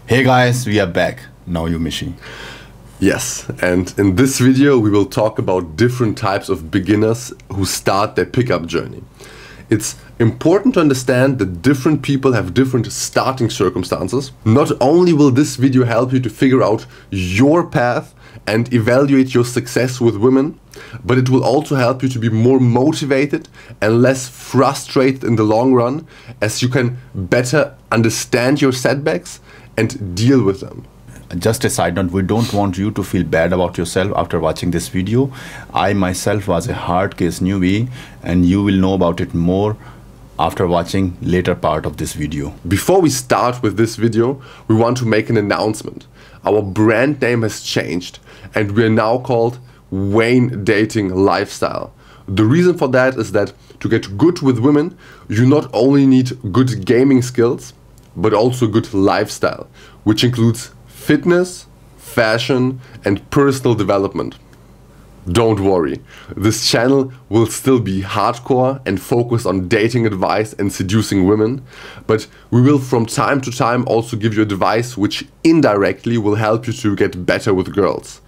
Hey guys, we are back. Now you, Mishi. Yes, and in this video we will talk about different types of beginners who start their pickup journey. It's important to understand that different people have different starting circumstances. Not only will this video help you to figure out your path and evaluate your success with women, but it will also help you to be more motivated and less frustrated in the long run, as you can better understand your setbacks and deal with them. Just a side note, we don't want you to feel bad about yourself after watching this video. I myself was a hard case newbie, and you will know about it more after watching later part of this video. Before we start with this video, we want to make an announcement. Our brand name has changed and we are now called Wayne Dating Lifestyle. The reason for that is that to get good with women, you not only need good gaming skills, but also good lifestyle, which includes fitness, fashion, and personal development. Don't worry, this channel will still be hardcore and focused on dating advice and seducing women, but we will from time to time also give you advice which indirectly will help you to get better with girls.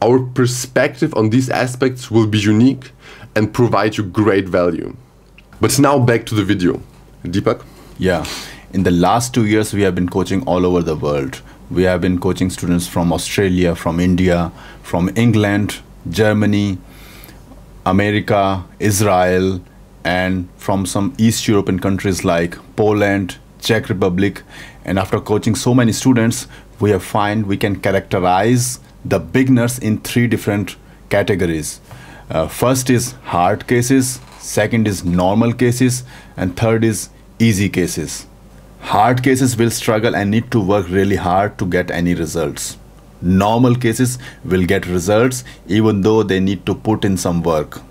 Our perspective on these aspects will be unique and provide you great value. But now back to the video. Deepak? Yeah, in the last 2 years we have been coaching all over the world. We have been coaching students from Australia, from India, from England, Germany, America, Israel, and from some East European countries like Poland, Czech Republic. And after coaching so many students, we have found we can characterize the beginners in 3 different categories. First is hard cases, second is normal cases, and third is easy cases. Hard cases will struggle and need to work really hard to get any results. Normal cases will get results even though they need to put in some work.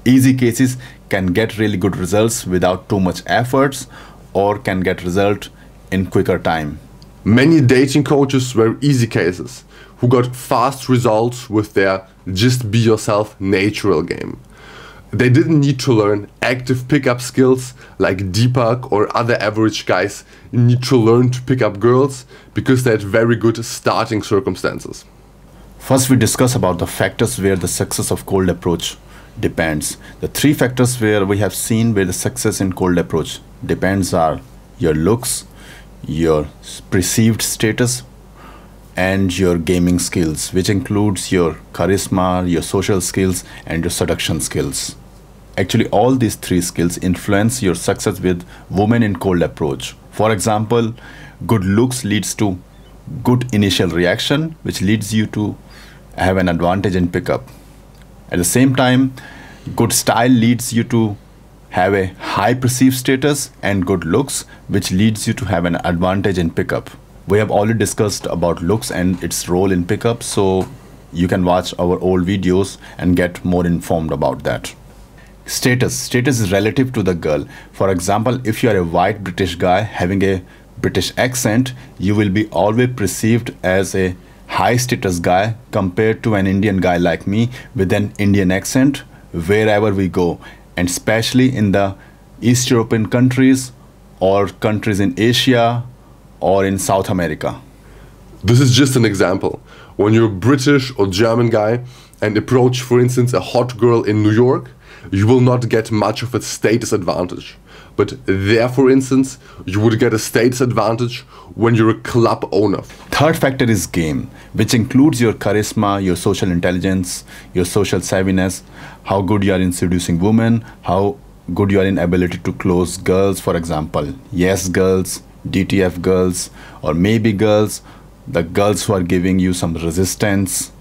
Easy cases can get really good results without too much efforts, or can get result in quicker time. Many dating coaches were easy cases who got fast results with their just be yourself natural game. They didn't need to learn active pickup skills like Deepak or other average guys need to learn to pick up girls because they had very good starting circumstances. First, we discuss about the factors where the success of cold approach depends. The 3 factors where we have seen where the success in cold approach depends are your looks, your perceived status, and your gaming skills, which includes your charisma, your social skills, and your seduction skills. Actually, all these 3 skills influence your success with women in cold approach. For example, good looks leads to good initial reaction, which leads you to have an advantage in pickup. At the same time, good style leads you to have a high perceived status, and good looks, which leads you to have an advantage in pickup. We have already discussed about looks and its role in pickup, so you can watch our old videos and get more informed about that. Status is relative to the girl. For example, if you are a white British guy having a British accent, you will be always perceived as a high status guy compared to an Indian guy like me with an Indian accent wherever we go, and especially in the East European countries or countries in Asia or in South America. This is just an example. When you're a British or German guy and approach, for instance, a hot girl in New York, you will not get much of a status advantage. But there, for instance, you would get a status advantage when you're a club owner. Third factor is game, which includes your charisma, your social intelligence, your social savviness, how good you are in seducing women, how good you are in ability to close girls, for example, yes girls, DTF girls, or maybe girls, the girls who are giving you some resistance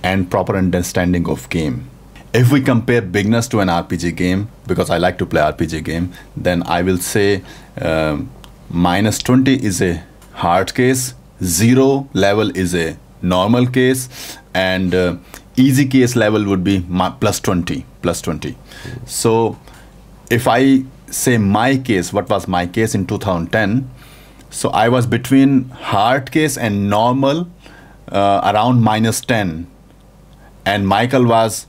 and proper understanding of game. If we compare beginners to an RPG game, because I like to play RPG game, then I will say -20 is a hard case, 0 level is a normal case, and easy case level would be +20. So if I say my case, what was my case in 2010? So I was between hard case and normal around -10, and Michael was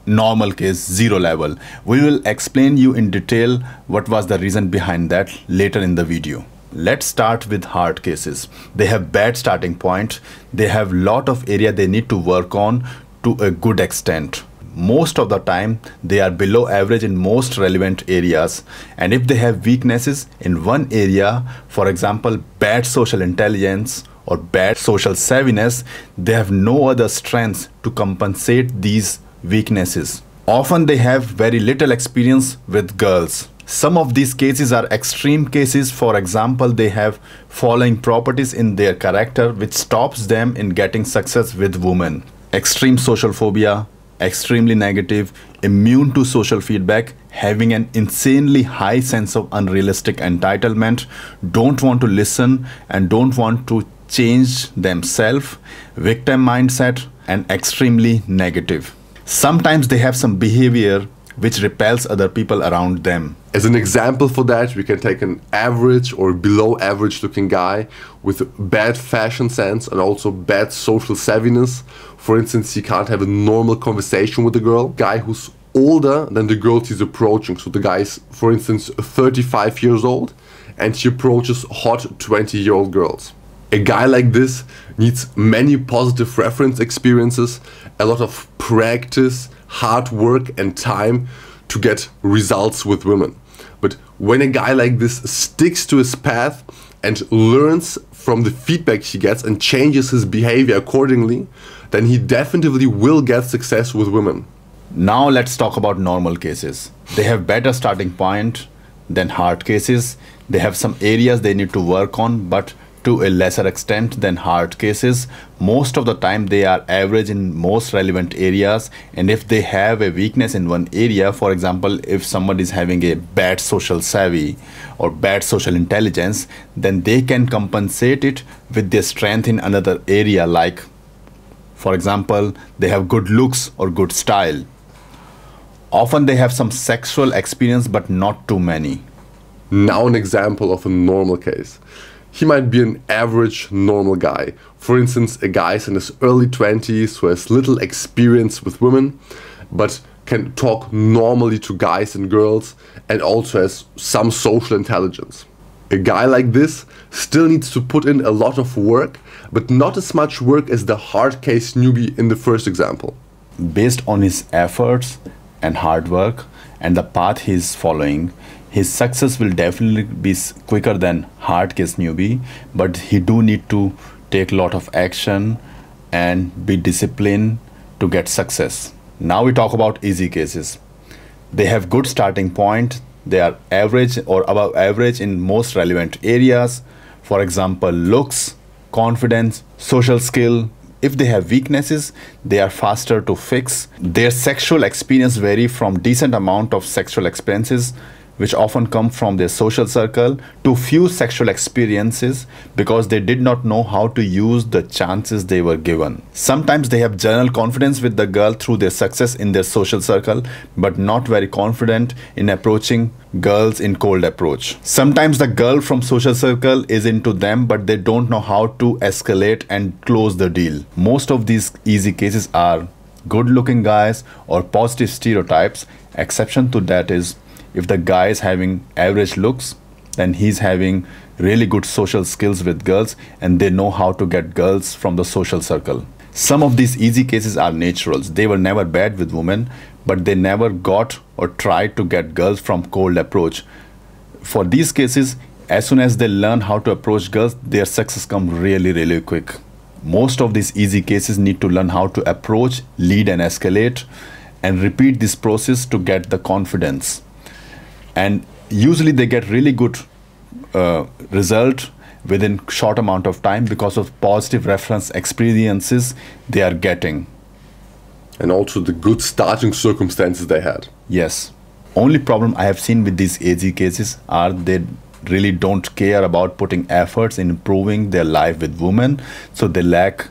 normal case, 0 level. We will explain you in detail what was the reason behind that later in the video. Let's start with hard cases. They have bad starting point. They have lot of area they need to work on to a good extent. Most of the time they are below average in most relevant areas, and if they have weaknesses in one area, for example bad social intelligence or bad social savviness, they have no other strengths to compensate these weaknesses. Often they have very little experience with girls. Some of these cases are extreme cases. For example, they have following properties in their character which stops them in getting success with women: extreme social phobia, extremely negative, immune to social feedback, having an insanely high sense of unrealistic entitlement, don't want to listen and don't want to change themselves, victim mindset, and extremely negative. Sometimes they have some behavior which repels other people around them. As an example for that, we can take an average or below average looking guy with bad fashion sense and also bad social savviness. For instance, he can't have a normal conversation with a girl. Guy who's older than the girl he's approaching. So the guy is, for instance, 35 years old and he approaches hot 20-year-old girls. A guy like this needs many positive reference experiences, a lot of practice, hard work and time to get results with women. But when a guy like this sticks to his path and learns from the feedback he gets and changes his behavior accordingly, then he definitely will get success with women. Now let's talk about normal cases. They have better starting point than hard cases. They have some areas they need to work on, but to a lesser extent than hard cases. Most of the time they are average in most relevant areas, and if they have a weakness in one area, for example if somebody is having a bad social savvy or bad social intelligence, then they can compensate it with their strength in another area, like for example they have good looks or good style. Often they have some sexual experience but not too many. Now an example of a normal case. He might be an average normal guy. For instance, a guy in his early 20s who has little experience with women, but can talk normally to guys and girls and also has some social intelligence. A guy like this still needs to put in a lot of work, but not as much work as the hard case newbie in the first example. Based on his efforts and hard work and the path he is following, his success will definitely be quicker than hard case newbie, but he do need to take a lot of action and be disciplined to get success. Now we talk about easy cases. They have good starting point. They are average or above average in most relevant areas. For example, looks, confidence, social skill. If they have weaknesses, they are faster to fix. Their sexual experience vary from decent amount of sexual experiences, which often come from their social circle, to few sexual experiences because they did not know how to use the chances they were given. Sometimes they have general confidence with the girl through their success in their social circle, but not very confident in approaching girls in cold approach. Sometimes the girl from social circle is into them, but they don't know how to escalate and close the deal. Most of these easy cases are good looking guys or positive stereotypes. Exception to that is if the guy is having average looks, then he's having really good social skills with girls and they know how to get girls from the social circle. Some of these easy cases are naturals. They were never bad with women, but they never got or tried to get girls from cold approach. For these cases, as soon as they learn how to approach girls, their success comes really quick. Most of these easy cases need to learn how to approach, lead and escalate, and repeat this process to get the confidence. And usually they get really good result within short amount of time because of positive reference experiences they are getting. And also the good starting circumstances they had. Yes. Only problem I have seen with these easy cases are they really don't care about putting efforts in improving their life with women, so they lack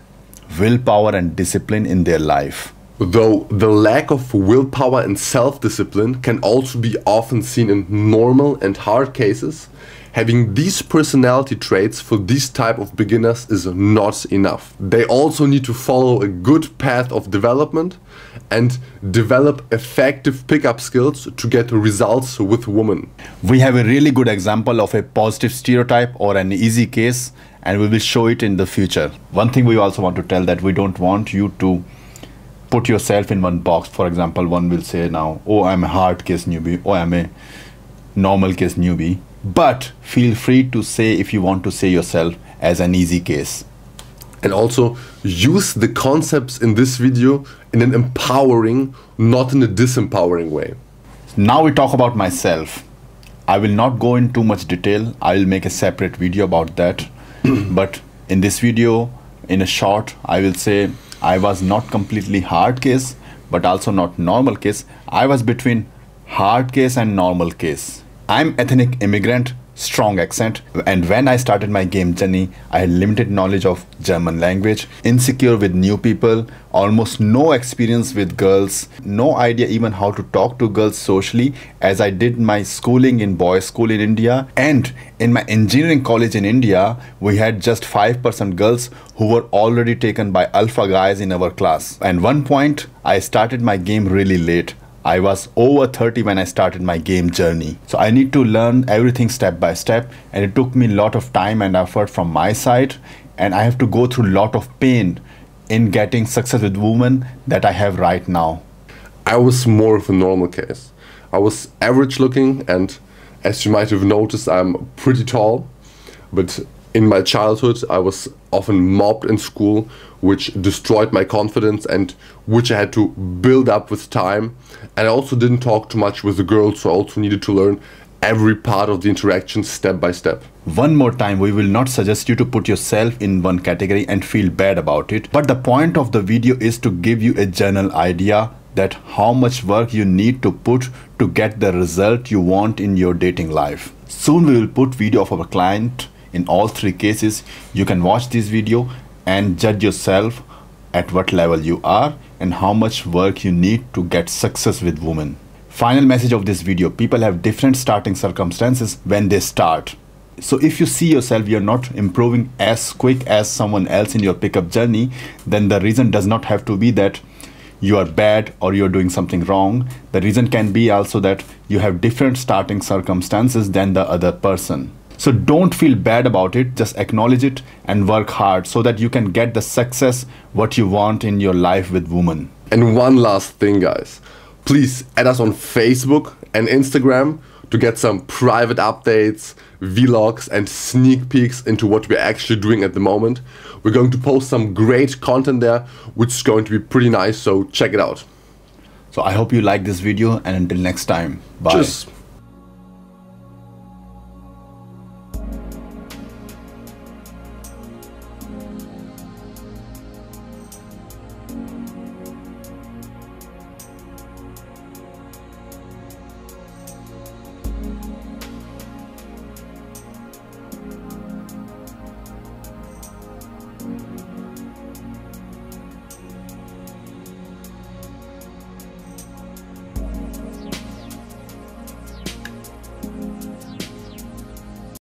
willpower and discipline in their life. Though the lack of willpower and self-discipline can also be often seen in normal and hard cases, having these personality traits for these type of beginners is not enough. They also need to follow a good path of development and develop effective pickup skills to get results with women. We have a really good example of a positive stereotype or an easy case, and we will show it in the future. One thing we also want to tell that we don't want you to put yourself in one box. For example, one will say now, oh, I'm a hard case newbie, or I'm a normal case newbie. But feel free to say if you want to say yourself as an easy case. And also use the concepts in this video in an empowering, not in a disempowering way. Now we talk about myself. I will not go in too much detail. I will make a separate video about that. But in this video, in a short, I will say I was not completely hard case, but also not normal case. I was between hard case and normal case. I'm ethnic immigrant, strong accent, and when I started my game journey, I had limited knowledge of German language, insecure with new people, almost no experience with girls, no idea even how to talk to girls socially, as I did my schooling in boys' school in India, and in my engineering college in India, we had just 5% girls who were already taken by alpha guys in our class. And one point, I started my game really late. I was over 30 when I started my game journey. So I need to learn everything step by step, and it took me a lot of time and effort from my side, and I have to go through a lot of pain in getting success with women that I have right now. I was more of a normal case. I was average looking, and as you might have noticed, I'm pretty tall, but in my childhood I was often mobbed in school, which destroyed my confidence and which I had to build up with time. And I also didn't talk too much with the girls, so I also needed to learn every part of the interaction step by step. One more time, we will not suggest you to put yourself in one category and feel bad about it. But the point of the video is to give you a general idea that how much work you need to put to get the result you want in your dating life. Soon we will put video of our client in all three cases. You can watch this video and judge yourself at what level you are and how much work you need to get success with women. Final message of this video: people have different starting circumstances when they start. So if you see yourself you're not improving as quick as someone else in your pickup journey, then the reason does not have to be that you are bad or you're doing something wrong. The reason can be also that you have different starting circumstances than the other person. So don't feel bad about it, just acknowledge it and work hard so that you can get the success what you want in your life with women. And one last thing, guys, please add us on Facebook and Instagram to get some private updates, vlogs and sneak peeks into what we're actually doing at the moment. We're going to post some great content there, which is going to be pretty nice, so check it out. So I hope you like this video, and until next time, bye. Cheers.